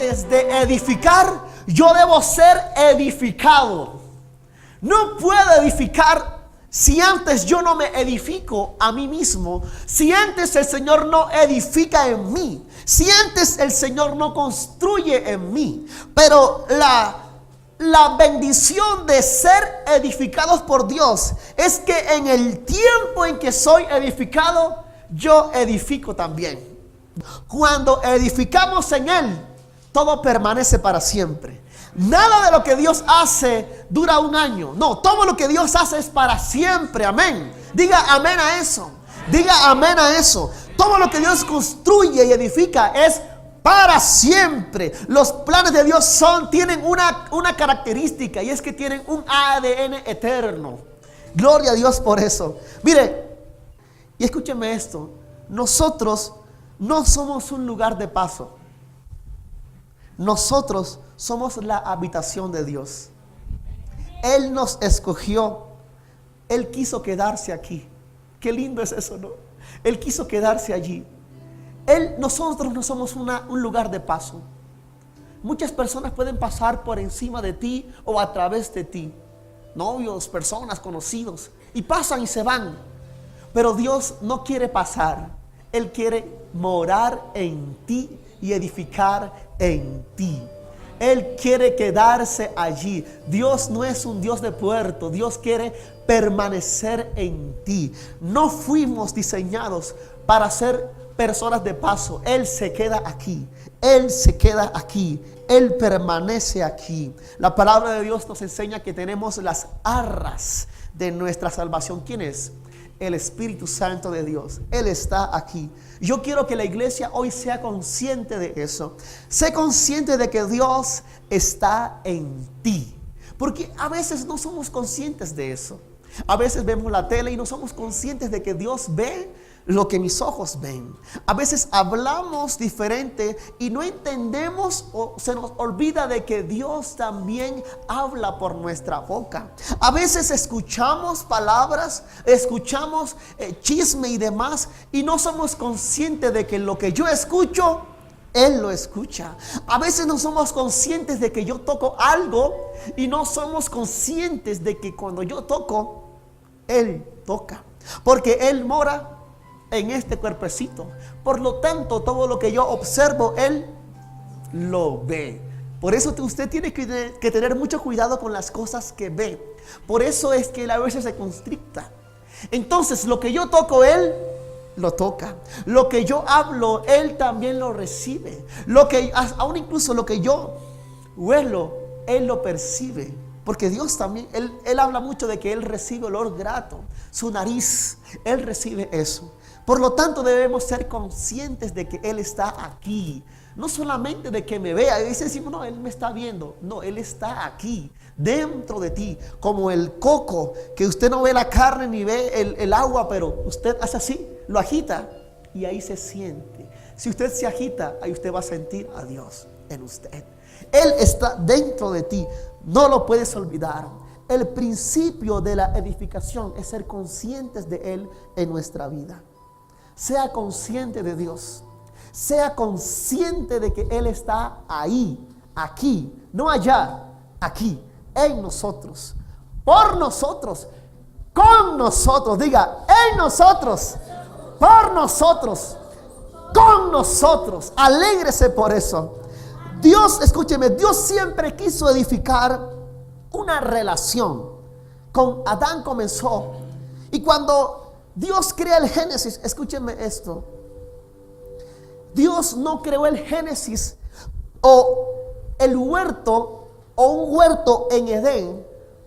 antes de edificar, yo debo ser edificado. No puedo edificar si antes yo no me edifico a mí mismo, si antes el Señor no edifica en mí, si antes el Señor no construye en mí. Pero la bendición de ser edificados por Dios es que en el tiempo en que soy edificado, yo edifico también. Cuando edificamos en Él, todo permanece para siempre. Nada de lo que Dios hace dura un año. No, todo lo que Dios hace es para siempre. Amén. Diga amén a eso. Diga amén a eso. Todo lo que Dios construye y edifica es para siempre. Los planes de Dios tienen una característica, y es que tienen un ADN eterno. Gloria a Dios por eso. Mire, y escúcheme esto. Nosotros no somos un lugar de paso. Nosotros somos la habitación de Dios. Él nos escogió. Él quiso quedarse aquí. Qué lindo es eso, ¿no? Él quiso quedarse allí. Nosotros no somos un lugar de paso. Muchas personas pueden pasar por encima de ti o a través de ti. Novios, personas, conocidos. Y pasan y se van. Pero Dios no quiere pasar. Él quiere morar en ti y edificar en ti. Él quiere quedarse allí. Dios no es un Dios de puerto. Dios quiere permanecer en ti. No fuimos diseñados para ser personas de paso. Él se queda aquí. Él se queda aquí. Él permanece aquí. La palabra de Dios nos enseña que tenemos las arras de nuestra salvación. ¿Quién es? El Espíritu Santo de Dios. Él está aquí. Yo quiero que la iglesia hoy sea consciente de eso. Sé consciente de que Dios está en ti. Porque a veces no somos conscientes de eso. A veces vemos la tele y no somos conscientes de que Dios ve lo que mis ojos ven. A veces hablamos diferente y no entendemos, o se nos olvida de que Dios también habla por nuestra boca. A veces escuchamos palabras, escuchamos chisme y demás, y no somos conscientes de que lo que yo escucho, Él lo escucha. A veces no somos conscientes de que yo toco algo y no somos conscientes de que cuando yo toco, Él toca. Porque Él mora en este cuerpecito. Por lo tanto, todo lo que yo observo, Él lo ve. Por eso usted tiene que tener mucho cuidado con las cosas que ve. Por eso es que Él a veces se constricta. Entonces, lo que yo toco, Él lo toca. Lo que yo hablo, Él también lo recibe. Aún incluso lo que yo huelo, Él lo percibe. Porque Dios también, Él habla mucho de que Él recibe olor grato. Su nariz, Él recibe eso. Por lo tanto, debemos ser conscientes de que Él está aquí. No solamente de que me vea. Y decimos, no, Él me está viendo. No, Él está aquí, dentro de ti. Como el coco, que usted no ve la carne ni ve el agua, pero usted hace así, lo agita y ahí se siente. Si usted se agita, ahí usted va a sentir a Dios en usted. Él está dentro de ti. No lo puedes olvidar. El principio de la edificación es ser conscientes de Él en nuestra vida. Sea consciente de Dios. Sea consciente de que Él está ahí, aquí, no allá, aquí, en nosotros, por nosotros, con nosotros. Diga, en nosotros, por nosotros, con nosotros. Alégrese por eso. Dios, escúcheme, Dios siempre quiso edificar una relación. Con Adán comenzó. Y cuando Dios crea el Génesis, escúcheme esto. Dios no creó el Génesis o el huerto o un huerto en Edén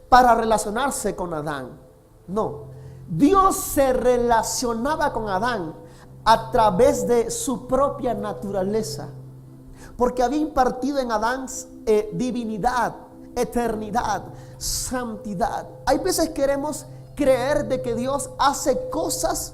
para relacionarse con Adán. No, Dios se relacionaba con Adán a través de su propia naturaleza, porque había impartido en Adán divinidad, eternidad, santidad. Hay veces queremos creer de que Dios hace cosas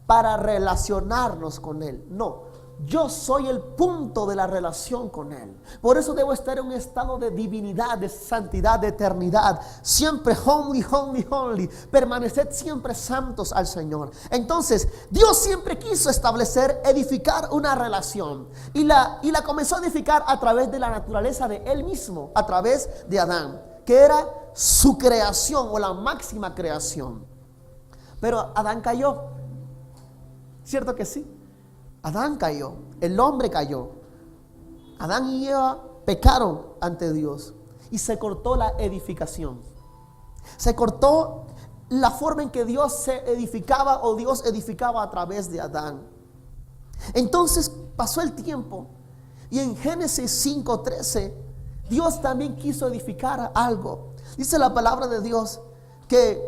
para relacionarnos con Él. No, yo soy el punto de la relación con Él. Por eso debo estar en un estado de divinidad, de santidad, de eternidad. Siempre holy, holy, holy. Permaneced siempre santos al Señor. Entonces, Dios siempre quiso establecer, edificar una relación. Y la comenzó a edificar a través de la naturaleza de Él mismo, a través de Adán, que era su creación o la máxima creación. Pero Adán cayó. ¿Cierto que sí? Adán cayó, el hombre cayó. Adán y Eva pecaron ante Dios y se cortó la edificación. Se cortó la forma en que Dios se edificaba o Dios edificaba a través de Adán. Entonces pasó el tiempo y en Génesis 5:13 Dios también quiso edificar algo. Dice la palabra de Dios que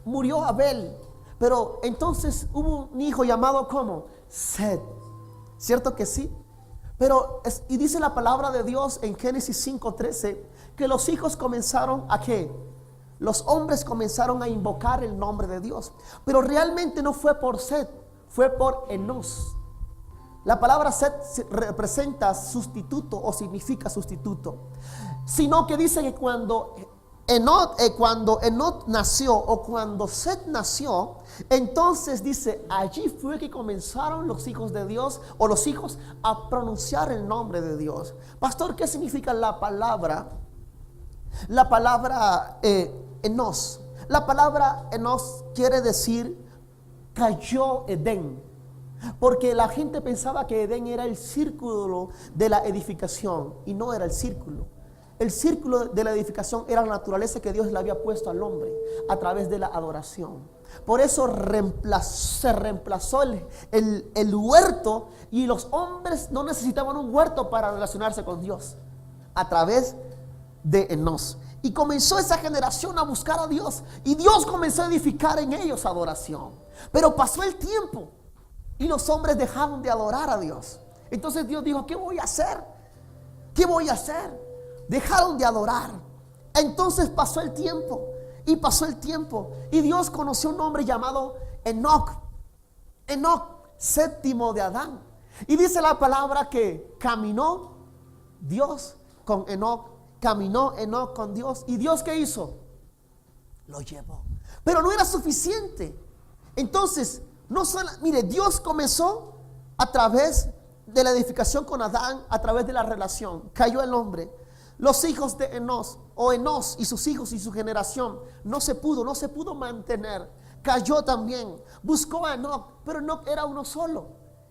murió Abel, pero entonces hubo un hijo llamado ¿cómo? Set. ¿Cierto que sí? Pero y dice la palabra de Dios en Génesis 5:13 que los hijos comenzaron a ¿qué? Los hombres comenzaron a invocar el nombre de Dios. Pero realmente no fue por Set, fue por Enos. La palabra Set representa sustituto o significa sustituto. Sino que dice que cuando Enoc nació o cuando Set nació, entonces dice, allí fue que comenzaron los hijos de Dios o los hijos a pronunciar el nombre de Dios. Pastor, ¿qué significa la palabra? La palabra Enos. La palabra Enos quiere decir cayó Edén. Porque la gente pensaba que Edén era el círculo de la edificación y no era el círculo. El círculo de la edificación era la naturaleza que Dios le había puesto al hombre a través de la adoración. Por eso se reemplazó el huerto y los hombres no necesitaban un huerto para relacionarse con Dios a través de Enos. Y comenzó esa generación a buscar a Dios y Dios comenzó a edificar en ellos adoración. Pero pasó el tiempo y los hombres dejaron de adorar a Dios. Entonces Dios dijo, ¿qué voy a hacer? ¿Qué voy a hacer? Dejaron de adorar. Entonces pasó el tiempo y pasó el tiempo y Dios conoció un hombre llamado Enoc. Enoc, séptimo de Adán. Y dice la palabra que caminó Dios con Enoc. Caminó Enoc con Dios. ¿Y Dios qué hizo? Lo llevó. Pero no era suficiente. Entonces, mire, Dios comenzó a través de la edificación con Adán, a través de la relación. Cayó el hombre. Los hijos de Enos o Enos y sus hijos y su generación no se pudo mantener. Cayó también. Buscó a Enoc, pero Enoc era uno solo.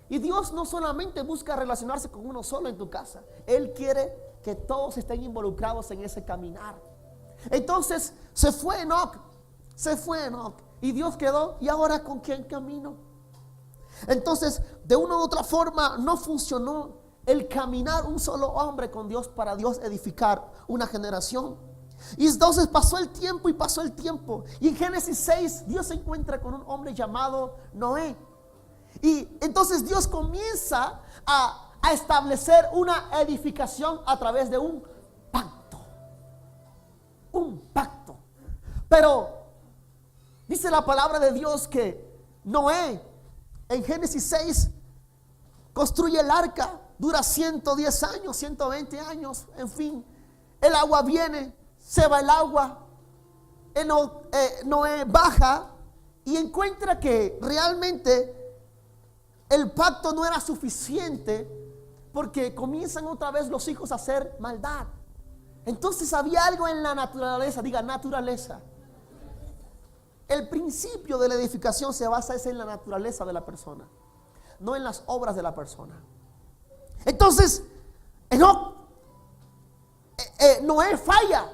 Y Dios no solamente busca relacionarse con uno solo en tu casa. Él quiere que todos estén involucrados en ese caminar. Entonces se fue Enoc. Y Dios quedó. ¿Y ahora con quién camino? Entonces de una u otra forma no funcionó el caminar un solo hombre con Dios para Dios edificar una generación. Y entonces pasó el tiempo y pasó el tiempo. Y en Génesis 6 Dios se encuentra con un hombre llamado Noé. Y entonces Dios comienza a establecer una edificación a través de un pacto. Un pacto. Pero dice la palabra de Dios que Noé en Génesis 6 construye el arca. Dura 110 años, 120 años, en fin. El agua viene, se va el agua. Noé baja y encuentra que realmente el pacto no era suficiente porque comienzan otra vez los hijos a hacer maldad. Entonces había algo en la naturaleza, diga naturaleza. El principio de la edificación se basa en la naturaleza de la persona, no en las obras de la persona. Entonces, Noé falla.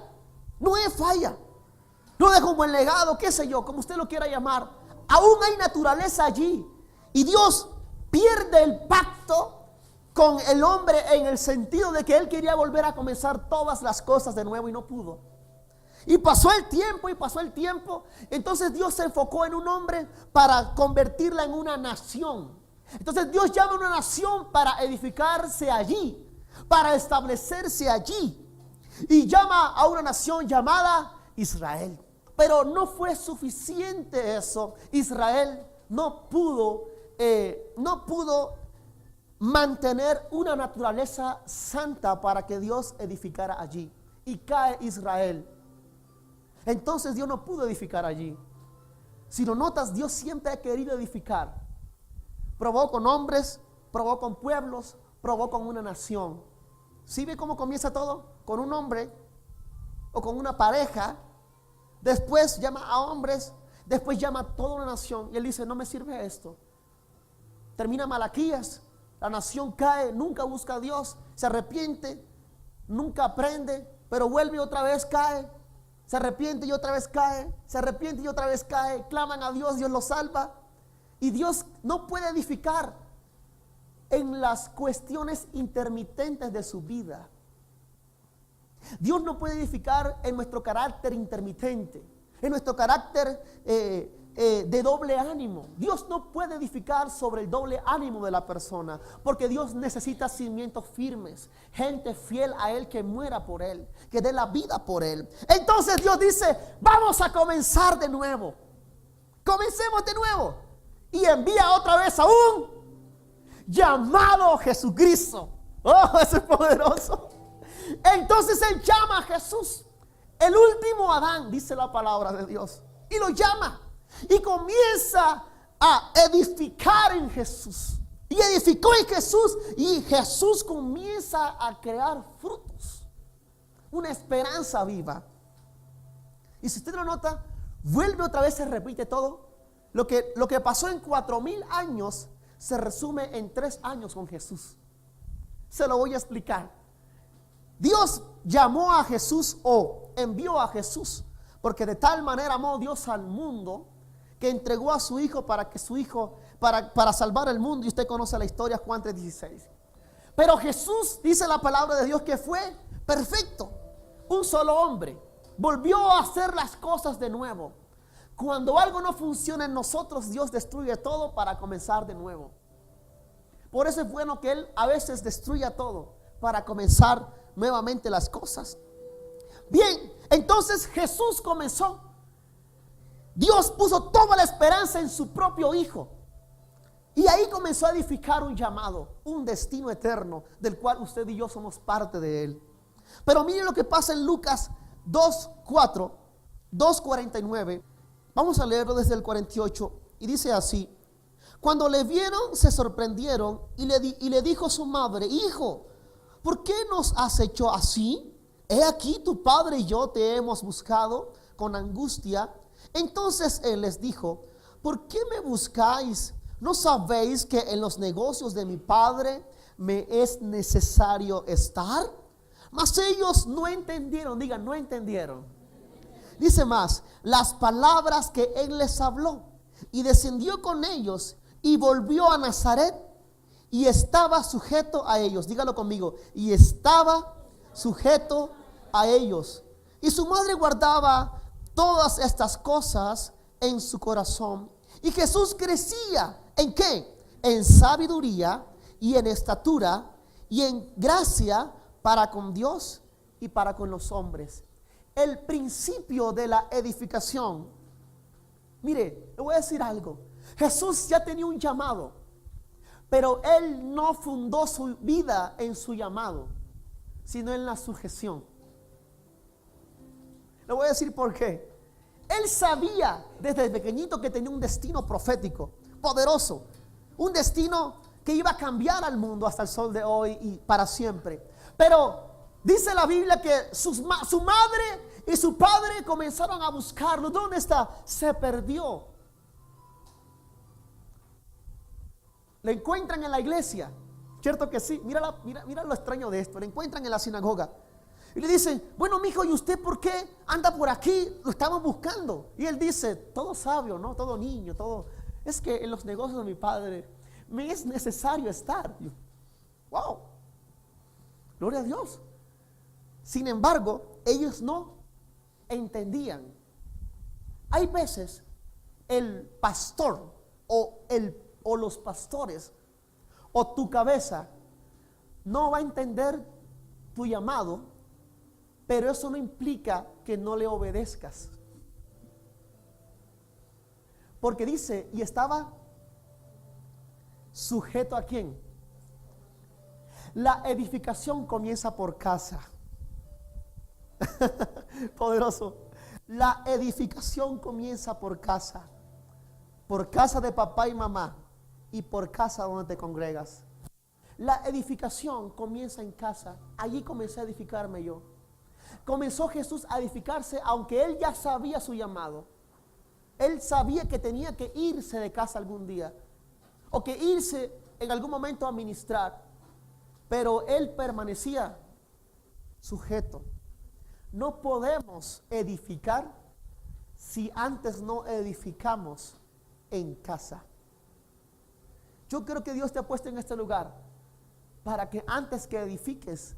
No deja un buen legado, qué sé yo, como usted lo quiera llamar. Aún hay naturaleza allí. Y Dios pierde el pacto con el hombre en el sentido de que él quería volver a comenzar todas las cosas de nuevo y no pudo. Y pasó el tiempo. Entonces Dios se enfocó en un hombre para convertirla en una nación. Entonces Dios llama a una nación para edificarse allí, para establecerse allí. Y llama a una nación llamada Israel. Pero no fue suficiente eso. Israel no pudo mantener una naturaleza santa para que Dios edificara allí. Y cae Israel. Entonces Dios no pudo edificar allí. Si lo notas, Dios siempre ha querido edificar. Probó con hombres, probó con pueblos, probó con una nación. ¿Sí ve cómo comienza todo? Con un hombre o con una pareja. Después llama a hombres, después llama a toda una nación. Y él dice, no me sirve esto. Termina Malaquías, la nación cae, nunca busca a Dios, se arrepiente, nunca aprende, pero vuelve y otra vez cae. Se arrepiente y otra vez cae, se arrepiente y otra vez cae, claman a Dios, Dios los salva. Y Dios no puede edificar en las cuestiones intermitentes de su vida. Dios no puede edificar en nuestro carácter intermitente, en nuestro carácter de doble ánimo. Dios no puede edificar sobre el doble ánimo de la persona, porque Dios necesita cimientos firmes, gente fiel a Él que muera por Él, que dé la vida por Él. Entonces Dios dice, vamos a comenzar de nuevo. Comencemos de nuevo. Y envía otra vez a un llamado Jesucristo. Oh, eso es poderoso. Entonces Él llama a Jesús, el último Adán, dice la palabra de Dios, y lo llama. Y comienza a edificar en Jesús. Y edificó en Jesús. Y Jesús comienza a crear frutos. Una esperanza viva. Y si usted lo nota, vuelve otra vez, se repite todo. Lo que pasó en 4000 años se resume en 3 años con Jesús. Se lo voy a explicar. Dios llamó a Jesús o envió a Jesús, porque de tal manera amó Dios al mundo que entregó a su hijo para que su hijo, para salvar el mundo. Y usted conoce la historia, Juan 3:16. Pero Jesús, dice la palabra de Dios, que fue perfecto, un solo hombre, volvió a hacer las cosas de nuevo. Cuando algo no funciona en nosotros, Dios destruye todo para comenzar de nuevo. Por eso es bueno que Él a veces destruya todo para comenzar nuevamente las cosas. Bien, entonces Jesús comenzó. Dios puso toda la esperanza en su propio Hijo. Y ahí comenzó a edificar un llamado, un destino eterno, del cual usted y yo somos parte de él. Pero miren lo que pasa en Lucas 2:4, 2:49. Vamos a leerlo desde el 48. Y dice así: cuando le vieron, se sorprendieron y le dijo su madre: hijo, ¿por qué nos has hecho así? He aquí tu padre y yo te hemos buscado con angustia. Entonces él les dijo: ¿por qué me buscáis? ¿No sabéis que en los negocios de mi padre me es necesario estar? Mas ellos no entendieron. Digan, no entendieron. Dice más: las palabras que él les habló. Y descendió con ellos y volvió a Nazaret y estaba sujeto a ellos. Dígalo conmigo: y estaba sujeto a ellos. Y su madre guardaba todas estas cosas en su corazón. Y Jesús crecía, ¿en qué? En sabiduría y en estatura y en gracia para con Dios y para con los hombres. El principio de la edificación. Mire, le voy a decir algo. Jesús ya tenía un llamado, pero Él no fundó su vida en su llamado, sino en la sujeción. Le voy a decir por qué. Él sabía desde pequeñito que tenía un destino profético, poderoso. Un destino que iba a cambiar al mundo hasta el sol de hoy y para siempre. Pero dice la Biblia que su madre y su padre comenzaron a buscarlo. ¿Dónde está? Se perdió. Le encuentran en la iglesia. ¿Cierto que sí? Mira lo extraño de esto. Le encuentran en la sinagoga. Y le dicen: bueno, mijo, ¿y usted por qué anda por aquí? Lo estamos buscando. Y él dice: todo sabio, ¿no? Todo niño, todo. Es que en los negocios de mi padre me es necesario estar. Wow. Gloria a Dios. Sin embargo, ellos no entendían. Hay veces el pastor o los pastores o tu cabeza no va a entender tu llamado, pero eso no implica que no le obedezcas. Porque dice: y estaba sujeto ¿a quién? La edificación comienza por casa. Poderoso. La edificación comienza por casa. Por casa de papá y mamá y por casa donde te congregas. La edificación comienza en casa. Allí comencé a edificarme yo. Comenzó Jesús a edificarse, aunque él ya sabía su llamado. Él sabía que tenía que irse de casa algún día, o que irse en algún momento a ministrar, pero él permanecía sujeto. No podemos edificar si antes no edificamos en casa. Yo creo que Dios te ha puesto en este lugar para que antes que edifiques,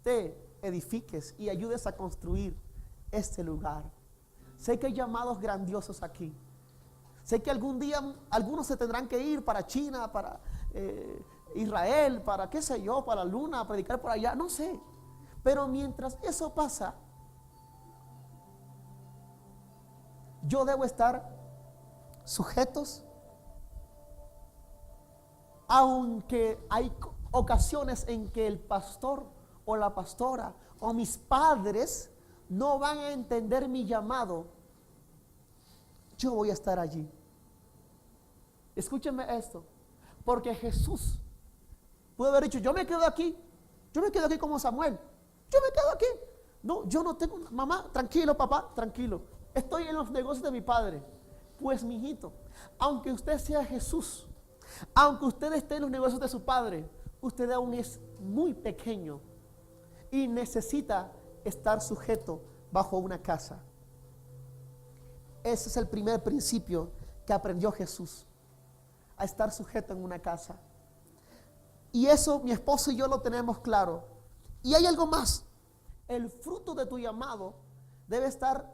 te edifiques y ayudes a construir este lugar. Sé que hay llamados grandiosos aquí. Sé que algún día algunos se tendrán que ir para China, para Israel, para qué sé yo, para la luna, a predicar por allá, no sé. Pero mientras eso pasa, yo debo estar sujetos, aunque hay ocasiones en que el pastor o la pastora o mis padres no van a entender mi llamado. Yo voy a estar allí. Escúchenme esto, porque Jesús pudo haber dicho: yo me quedo aquí como Samuel, yo me quedo aquí. No, yo no tengo, mamá, tranquilo, papá, tranquilo, estoy en los negocios de mi padre. Pues mi hijito, aunque usted sea Jesús, aunque usted esté en los negocios de su padre, usted aún es muy pequeño y necesita estar sujeto bajo una casa. Ese es el primer principio que aprendió Jesús, a estar sujeto en una casa. Y eso mi esposo y yo lo tenemos claro. Y hay algo más: el fruto de tu llamado debe estar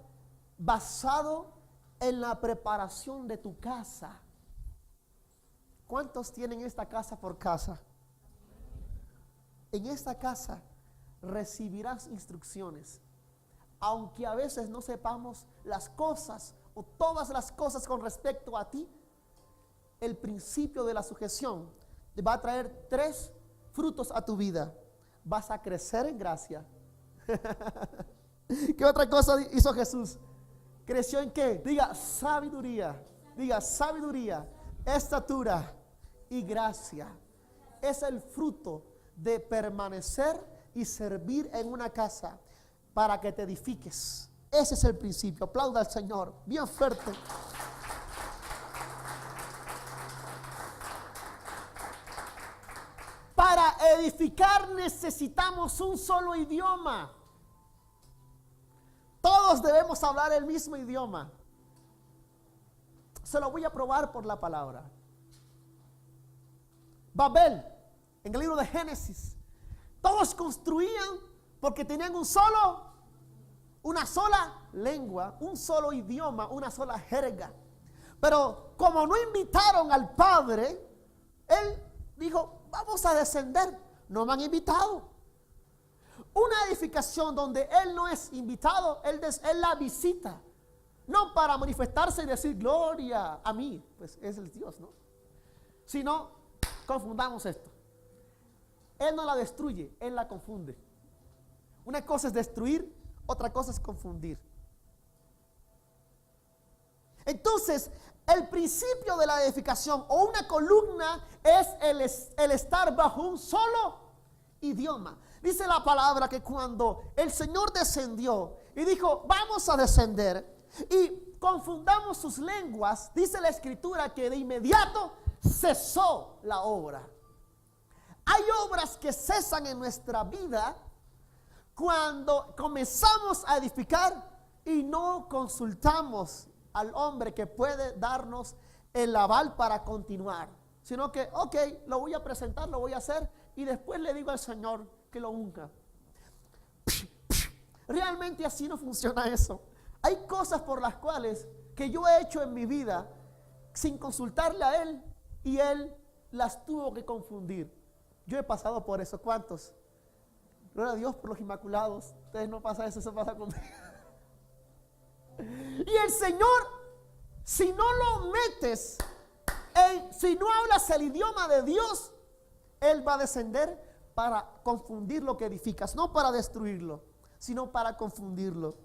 basado en la preparación de tu casa. ¿Cuántos tienen esta casa por casa? En esta casa recibirás instrucciones, aunque a veces no sepamos las cosas o todas las cosas con respecto a ti. El principio de la sujeción te va a traer 3 frutos a tu vida. Vas a crecer en gracia. ¿Qué otra cosa hizo Jesús? ¿Creció en qué? Diga sabiduría. Diga sabiduría, estatura y gracia. Es el fruto de permanecer y servir en una casa para que te edifiques. Ese es el principio. Aplauda al Señor bien fuerte. Para edificar necesitamos un solo idioma. Todos debemos hablar el mismo idioma. Se lo voy a probar por la palabra. Babel, en el libro de Génesis, todos construían porque tenían una sola lengua, un solo idioma, una sola jerga. Pero como no invitaron al Padre, él dijo: vamos a descender. No me han invitado. Una edificación donde él no es invitado, él la visita. No para manifestarse y decir gloria a mí, pues es el Dios, ¿no? Sino, confundamos esto. Él no la destruye, él la confunde. Una cosa es destruir, otra cosa es confundir. Entonces, el principio de la edificación o una columna es el estar bajo un solo idioma. Dice la palabra que cuando el Señor descendió y dijo: vamos a descender y confundamos sus lenguas, dice la Escritura que de inmediato cesó la obra. Hay obras que cesan en nuestra vida cuando comenzamos a edificar y no consultamos al hombre que puede darnos el aval para continuar, sino que ok, lo voy a presentar, lo voy a hacer y después le digo al Señor que lo unja. Realmente así no funciona eso. Hay cosas por las cuales que yo he hecho en mi vida sin consultarle a Él y Él las tuvo que confundir. Yo he pasado por eso. ¿Cuántos? Gloria a Dios por los inmaculados. Ustedes no pasa eso, eso pasa conmigo. Y el Señor, si no lo metes, si no hablas el idioma de Dios, Él va a descender para confundir lo que edificas, no para destruirlo, sino para confundirlo.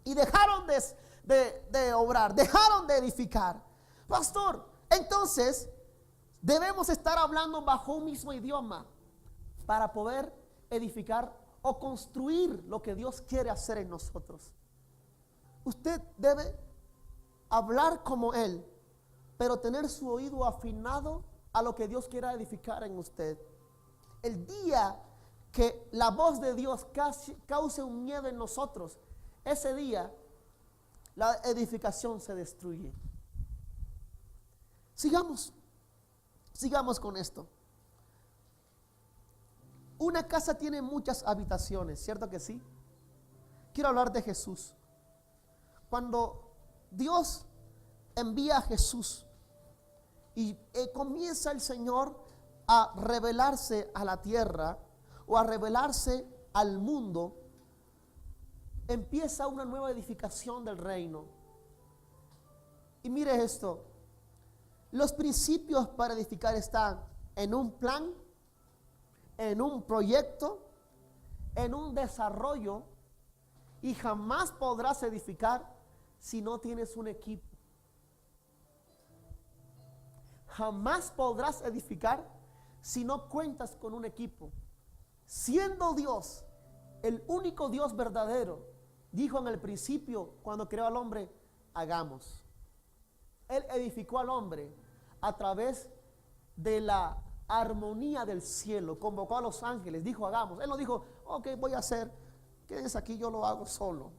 Y dejaron de obrar, dejaron de edificar. Pastor, entonces debemos estar hablando bajo un mismo idioma para poder edificar o construir lo que Dios quiere hacer en nosotros. Usted debe hablar como Él, pero tener su oído afinado a lo que Dios quiera edificar en usted. El día que la voz de Dios cause un miedo en nosotros, ese día la edificación se destruye. Sigamos con esto. Una casa tiene muchas habitaciones, ¿cierto que sí? Quiero hablar de Jesús. Cuando Dios envía a Jesús y comienza el Señor a revelarse a la tierra o a revelarse al mundo, empieza una nueva edificación del reino. Y mire esto, los principios para edificar están en un plan, en un proyecto, en un desarrollo, y jamás podrás edificar si no tienes un equipo. Jamás podrás edificar si no cuentas con un equipo. Siendo Dios el único Dios verdadero, dijo en el principio, cuando creó al hombre, hagamos. Él edificó al hombre a través de la armonía del cielo. Convocó a los ángeles, dijo hagamos. Él no dijo, ok, voy a hacer, quédense aquí, yo lo hago solo.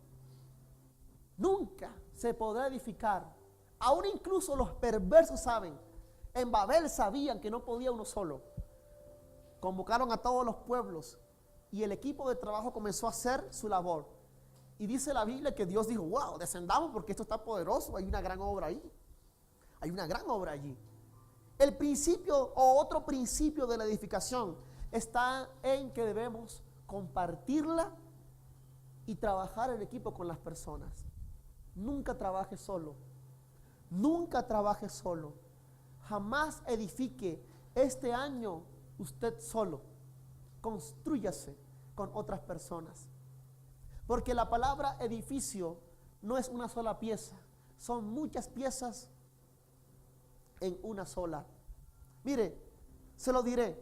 Nunca se podrá edificar. Aún incluso los perversos saben. En Babel sabían que no podía uno solo. Convocaron a todos los pueblos y el equipo de trabajo comenzó a hacer su labor. Y dice la Biblia que Dios dijo, wow, descendamos porque esto está poderoso, hay una gran obra ahí. Hay una gran obra allí. El principio o otro principio de la edificación está en que debemos compartirla y trabajar en equipo con las personas. Nunca trabaje solo. Nunca trabaje solo. Jamás edifique este año usted solo. Constrúyase con otras personas. Porque la palabra edificio no es una sola pieza. Son muchas piezas en una sola. Mire, se lo diré.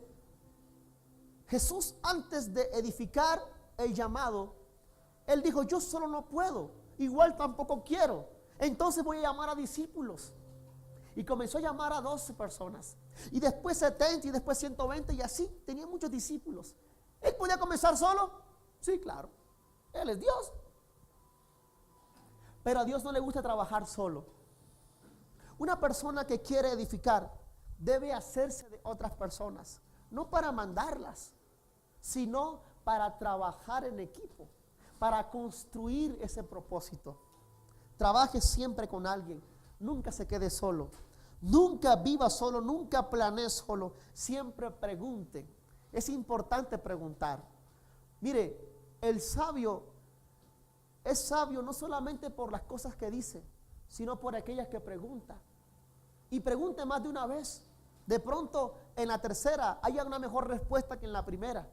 Jesús, antes de edificar el llamado, Él dijo, yo solo no puedo, igual tampoco quiero, entonces voy a llamar a discípulos. Y comenzó a llamar a 12 personas, y después 70, y después 120, y así, tenía muchos discípulos. ¿Él podía comenzar solo? Sí, claro, Él es Dios. Pero a Dios no le gusta trabajar solo. Una persona que quiere edificar debe hacerse de otras personas, no para mandarlas, sino para trabajar en equipo, para construir ese propósito. Trabaje siempre con alguien, nunca se quede solo, nunca viva solo, nunca planee solo, siempre pregunte. Es importante preguntar. Mire, el sabio es sabio no solamente por las cosas que dice, sino por aquellas que pregunta. Y pregunte más de una vez. De pronto en la tercera haya una mejor respuesta que en la primera.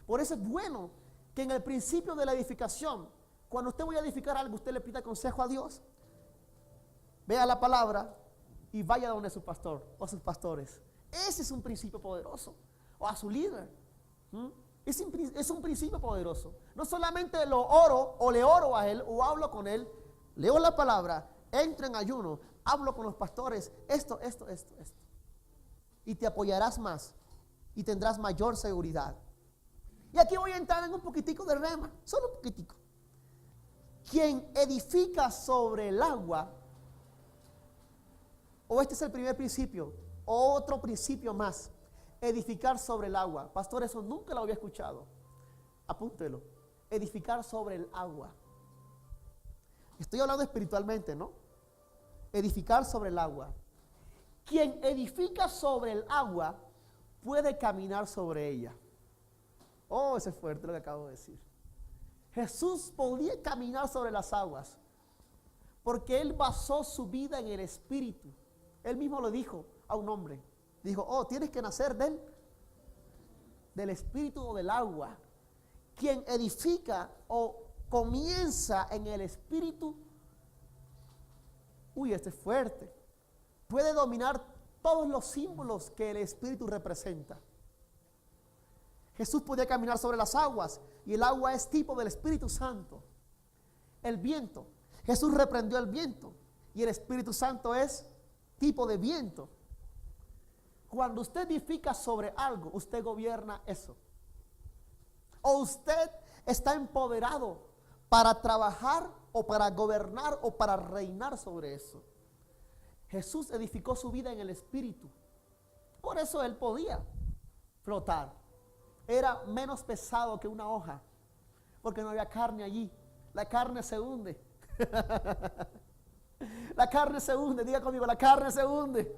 Por eso es bueno que en el principio de la edificación, cuando usted vaya a edificar algo, usted le pida consejo a Dios, vea la palabra y vaya donde su pastor o sus pastores. Ese es un principio poderoso. O a su líder. Es un principio poderoso. No solamente lo oro o le oro a él o hablo con él, leo la palabra, entro en ayuno, hablo con los pastores, esto. Y te apoyarás más y tendrás mayor seguridad. Y aquí voy a entrar en un poquitico de rema, solo un poquitico. Quien edifica sobre el agua, o este es el primer principio, o otro principio más, edificar sobre el agua. Pastor, eso nunca lo había escuchado. Apúntelo. Edificar sobre el agua. Estoy hablando espiritualmente, ¿no? Edificar sobre el agua. Quien edifica sobre el agua puede caminar sobre ella. Oh, eso es fuerte lo que acabo de decir. Jesús podía caminar sobre las aguas porque Él basó su vida en el Espíritu. Él mismo lo dijo a un hombre. Dijo, oh, tienes que nacer del espíritu o del agua. Quien edifica o comienza en el espíritu, este es fuerte. Puede dominar todos los símbolos que el espíritu representa. Jesús podía caminar sobre las aguas y el agua es tipo del Espíritu Santo. El viento. Jesús reprendió el viento y el Espíritu Santo es tipo de viento. Cuando usted edifica sobre algo, usted gobierna eso. O usted está empoderado para trabajar o para gobernar o para reinar sobre eso. Jesús edificó su vida en el Espíritu. Por eso él podía flotar. Era menos pesado que una hoja, porque no había carne allí. La carne se hunde. La carne se hunde, diga conmigo, la carne se hunde.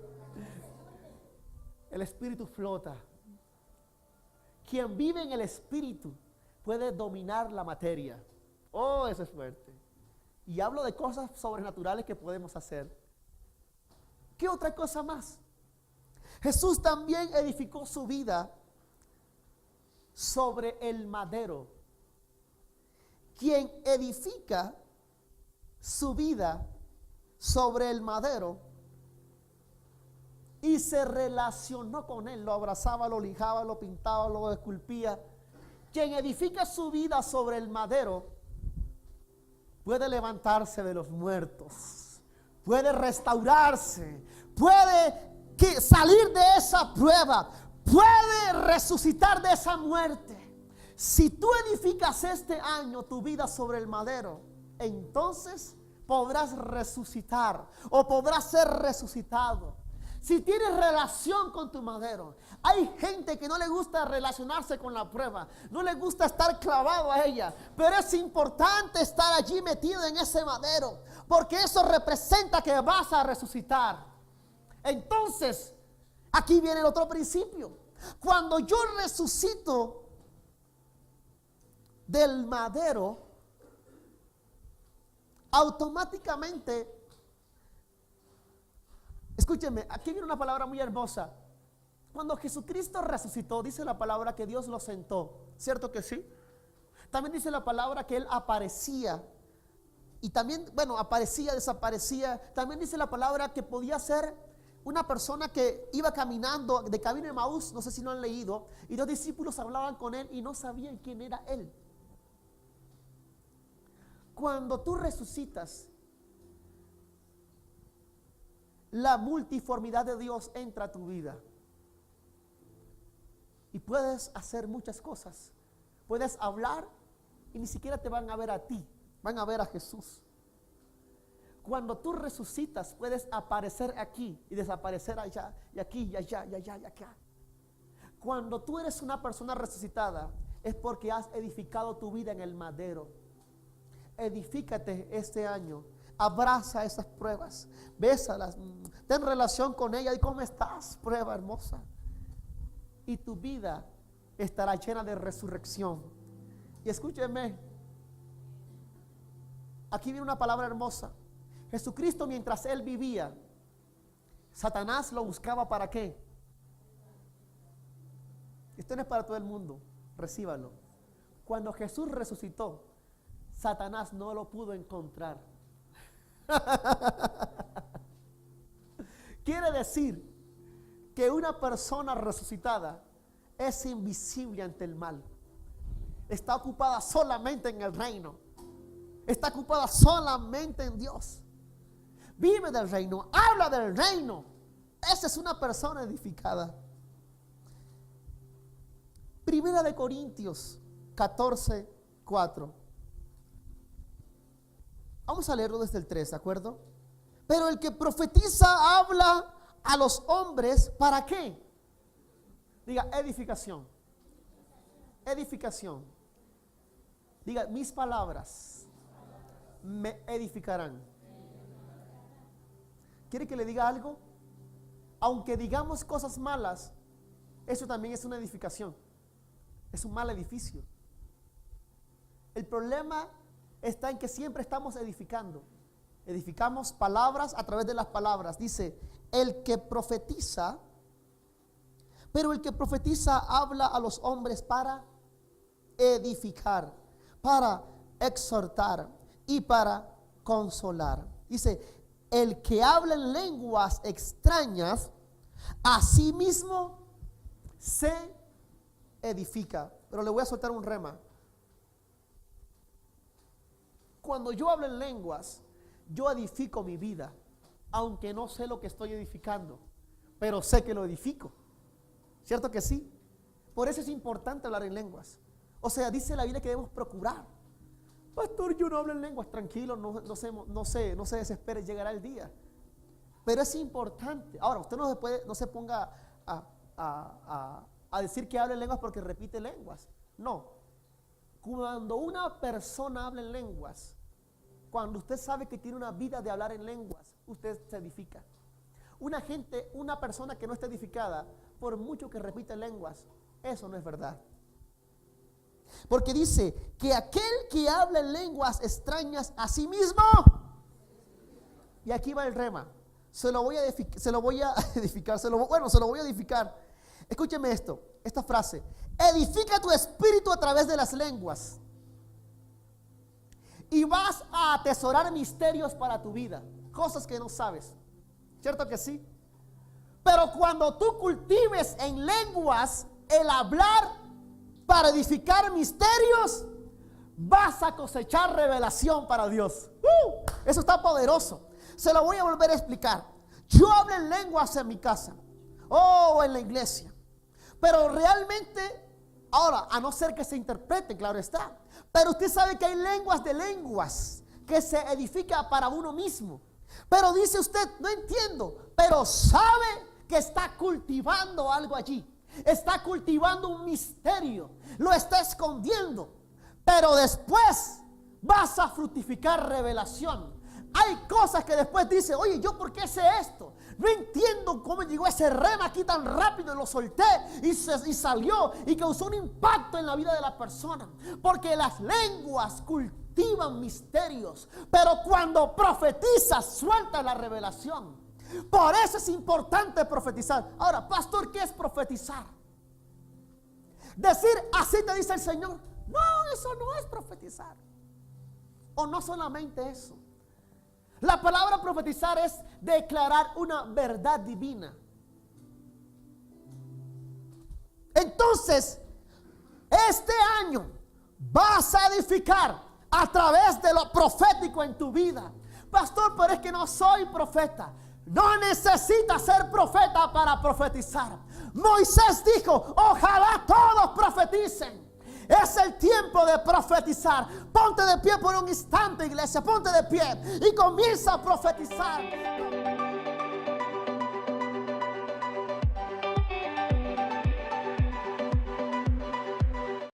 El Espíritu flota. Quien vive en el Espíritu puede dominar la materia. Oh, eso es fuerte. Y hablo de cosas sobrenaturales que podemos hacer. ¿Qué otra cosa más? Jesús también edificó su vida sobre el madero. Quien edifica su vida sobre el madero y se relacionó con él, lo abrazaba, lo lijaba, lo pintaba, lo esculpía. Quien edifica su vida sobre el madero puede levantarse de los muertos, puede restaurarse, puede salir de esa prueba, puede resucitar de esa muerte. Si tú edificas este año tu vida sobre el madero, entonces podrás resucitar o podrás ser resucitado. Si tienes relación con tu madero, hay gente que no le gusta relacionarse con la prueba, no le gusta estar clavado a ella, pero es importante estar allí metido en ese madero, porque eso representa que vas a resucitar. Entonces, aquí viene el otro principio. Cuando yo resucito del madero, automáticamente, escúchenme, aquí viene una palabra muy hermosa. Cuando Jesucristo resucitó, dice la palabra que Dios lo sentó, ¿cierto que sí? También dice la palabra que Él aparecía. Y también, aparecía, desaparecía. También dice la palabra que podía ser una persona que iba caminando de camino de Emaús, no sé si lo han leído, y los discípulos hablaban con él y no sabían quién era él. Cuando tú resucitas, la multiformidad de Dios entra a tu vida y puedes hacer muchas cosas. Puedes hablar y ni siquiera te van a ver a ti, van a ver a Jesús. Cuando tú resucitas, puedes aparecer aquí y desaparecer allá, y aquí, y allá, y allá, y acá. Cuando tú eres una persona resucitada, es porque has edificado tu vida en el madero. Edifícate este año. Abraza esas pruebas, bésalas, ten relación con ella. ¿Y cómo estás, prueba hermosa? Y tu vida estará llena de resurrección. Y escúcheme, aquí viene una palabra hermosa. Jesucristo, mientras él vivía, Satanás lo buscaba. ¿Para qué? Esto no es para todo el mundo, recíbalo. Cuando Jesús resucitó, Satanás no lo pudo encontrar. Quiere decir que una persona resucitada es invisible ante el mal. Está ocupada solamente en el reino. Está ocupada solamente en Dios. Vive del reino, habla del reino. Esa es una persona edificada. Primera de Corintios 14:4. Vamos a leerlo desde el 3, ¿de acuerdo? Pero el que profetiza habla a los hombres, ¿para qué? Diga, edificación. Edificación. Diga, mis palabras me edificarán. ¿Quiere que le diga algo? Aunque digamos cosas malas, eso también es una edificación. Es un mal edificio. El problema está en que siempre estamos edificando. Edificamos palabras a través de las palabras. Dice, el que profetiza Pero el que profetiza habla a los hombres para edificar, para exhortar y para consolar. Dice, el que habla en lenguas extrañas, a sí mismo se edifica. Pero le voy a soltar un rema. Cuando yo hablo en lenguas, yo edifico mi vida, aunque no sé lo que estoy edificando, pero sé que lo edifico. ¿Cierto que sí? Por eso es importante hablar en lenguas. O sea, dice la Biblia que debemos procurar. Pastor, yo no hablo en lenguas. Tranquilo, no se desespere, llegará el día. Pero es importante. Ahora, usted no se ponga a decir que habla en lenguas porque repite lenguas. No. Cuando una persona habla en lenguas, cuando usted sabe que tiene una vida de hablar en lenguas, usted se edifica. Una persona que no está edificada, por mucho que repita lenguas, eso no es verdad. Porque dice que aquel que habla en lenguas extrañas a sí mismo, y aquí va el rema, se lo voy a edificar. Escúcheme esta frase: edifica tu espíritu a través de las lenguas y vas a atesorar misterios para tu vida, cosas que no sabes. ¿Cierto que sí? Pero cuando tú cultives en lenguas el hablar para edificar misterios, vas a cosechar revelación para Dios. Eso está poderoso. Se lo voy a volver a explicar. Yo hablo en lenguas en mi casa o en la iglesia, pero realmente, ahora, a no ser que se interprete, claro está, pero usted sabe que hay lenguas de lenguas que se edifica para uno mismo. Pero dice usted, no entiendo, pero sabe que está cultivando algo allí. Está cultivando un misterio, lo está escondiendo, pero después vas a fructificar revelación. Hay cosas que después dice, oye, ¿yo por qué sé esto? No entiendo cómo llegó ese rema aquí tan rápido, lo solté y salió y causó un impacto en la vida de la persona. Porque las lenguas cultivan misterios, pero cuando profetizas, suelta la revelación. Por eso es importante profetizar. Ahora, pastor, ¿qué es profetizar? Decir, así te dice el Señor. No, eso no es profetizar. O no solamente eso. La palabra profetizar es declarar una verdad divina. Entonces, este año vas a edificar a través de lo profético en tu vida. Pastor, pero es que no soy profeta. No necesitas ser profeta para profetizar. Moisés dijo, ojalá todos profeticen. Es el tiempo de profetizar. Ponte de pie por un instante, iglesia. Ponte de pie y comienza a profetizar.